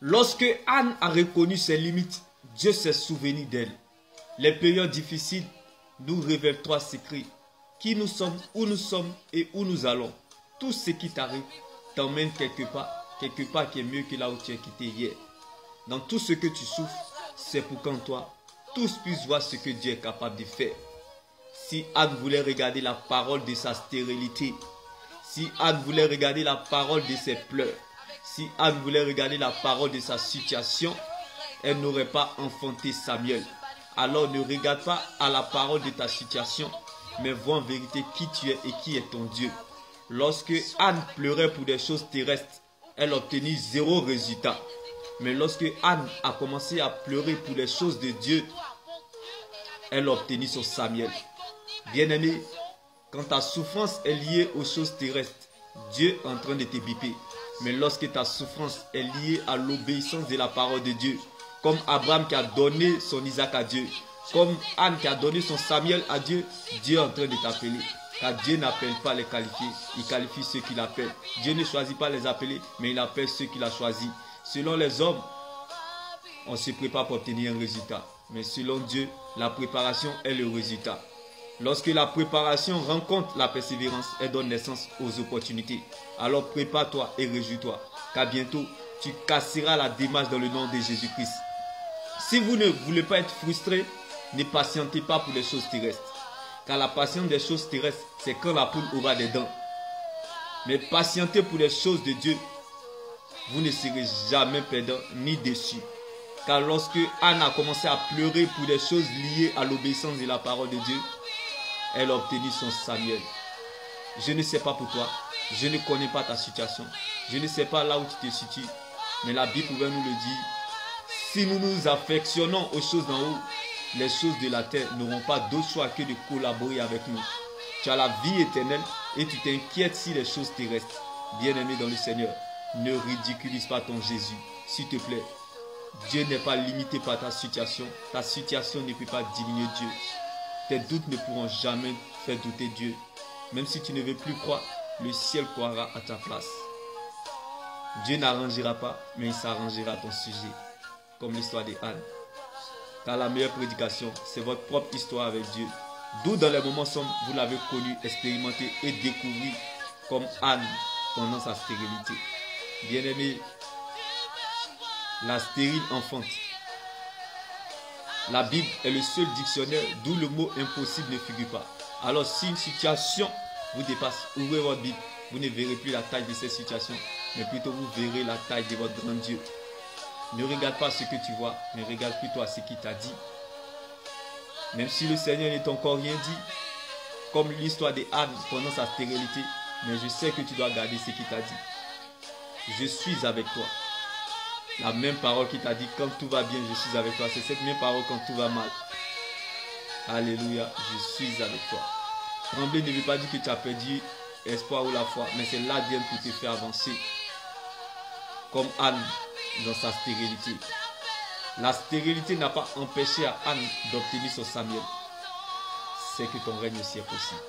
Lorsque Anne a reconnu ses limites, Dieu s'est souvenu d'elle. Les périodes difficiles nous révèlent trois secrets. Qui nous sommes et où nous allons. Tout ce qui t'arrive t'emmène quelque part qui est mieux que là où tu as quitté hier. Dans tout ce que tu souffres, c'est pour qu'en toi, tous puissent voir ce que Dieu est capable de faire. Si Anne voulait regarder la parole de sa stérilité, si Anne voulait regarder la parole de ses pleurs, si Anne voulait regarder la parole de sa situation, elle n'aurait pas enfanté Samuel. Alors ne regarde pas à la parole de ta situation, mais vois en vérité qui tu es et qui est ton Dieu. Lorsque Anne pleurait pour des choses terrestres, elle obtenait 0 résultat. Mais lorsque Anne a commencé à pleurer pour les choses de Dieu, elle obtenait son Samuel. Bien-aimé, quand ta souffrance est liée aux choses terrestres, Dieu est en train de te biper. Mais lorsque ta souffrance est liée à l'obéissance de la parole de Dieu, comme Abraham qui a donné son Isaac à Dieu, comme Anne qui a donné son Samuel à Dieu, Dieu est en train de t'appeler. Car Dieu n'appelle pas les qualifiés, il qualifie ceux qu'il appelle. Dieu ne choisit pas les appeler, mais il appelle ceux qu'il a choisis. Selon les hommes, on se prépare pour obtenir un résultat. Mais selon Dieu, la préparation est le résultat. Lorsque la préparation rencontre la persévérance, elle donne naissance aux opportunités. Alors prépare-toi et réjouis-toi, car bientôt, tu casseras la démarche dans le nom de Jésus-Christ. Si vous ne voulez pas être frustré, ne patientez pas pour les choses terrestres. Car la patience des choses terrestres, c'est quand la poule aura des dents. Mais patientez pour les choses de Dieu, vous ne serez jamais perdant ni déçu. Car lorsque Anne a commencé à pleurer pour des choses liées à l'obéissance de la parole de Dieu, elle a obtenu son Samuel. Je ne sais pas pour toi, je ne connais pas ta situation, je ne sais pas là où tu te situes, mais la Bible pouvait nous le dire. Si nous nous affectionnons aux choses d'en haut, les choses de la terre n'auront pas d'autre choix que de collaborer avec nous. Tu as la vie éternelle et tu t'inquiètes si les choses terrestres. Bien-aimé dans le Seigneur, ne ridiculise pas ton Jésus, s'il te plaît. Dieu n'est pas limité par ta situation ne peut pas diminuer Dieu. Tes doutes ne pourront jamais faire douter Dieu. Même si tu ne veux plus croire, le ciel croira à ta place. Dieu n'arrangera pas, mais il s'arrangera à ton sujet. Comme l'histoire de Anne. Car la meilleure prédication, c'est votre propre histoire avec Dieu. D'où dans les moments sombres, vous l'avez connu, expérimenté et découvert comme Anne pendant sa stérilité. Bien-aimé, la stérile enfante. La Bible est le seul dictionnaire d'où le mot impossible ne figure pas. Alors si une situation vous dépasse, ouvrez votre Bible. Vous ne verrez plus la taille de cette situation, mais plutôt vous verrez la taille de votre grand Dieu. Ne regarde pas ce que tu vois, mais regarde plutôt à ce qu'il t'a dit. Même si le Seigneur n'est encore rien dit, comme l'histoire de Anne pendant sa stérilité, mais je sais que tu dois garder ce qu'il t'a dit. Je suis avec toi. La même parole qui t'a dit quand tout va bien, je suis avec toi. C'est cette même parole quand tout va mal. Alléluia, je suis avec toi. Trembler ne veut pas dire que tu as perdu espoir ou la foi, mais c'est l'ADN pour te faire avancer. Comme Anne dans sa stérilité. La stérilité n'a pas empêché à Anne d'obtenir son Samuel. C'est que ton règne aussi est possible.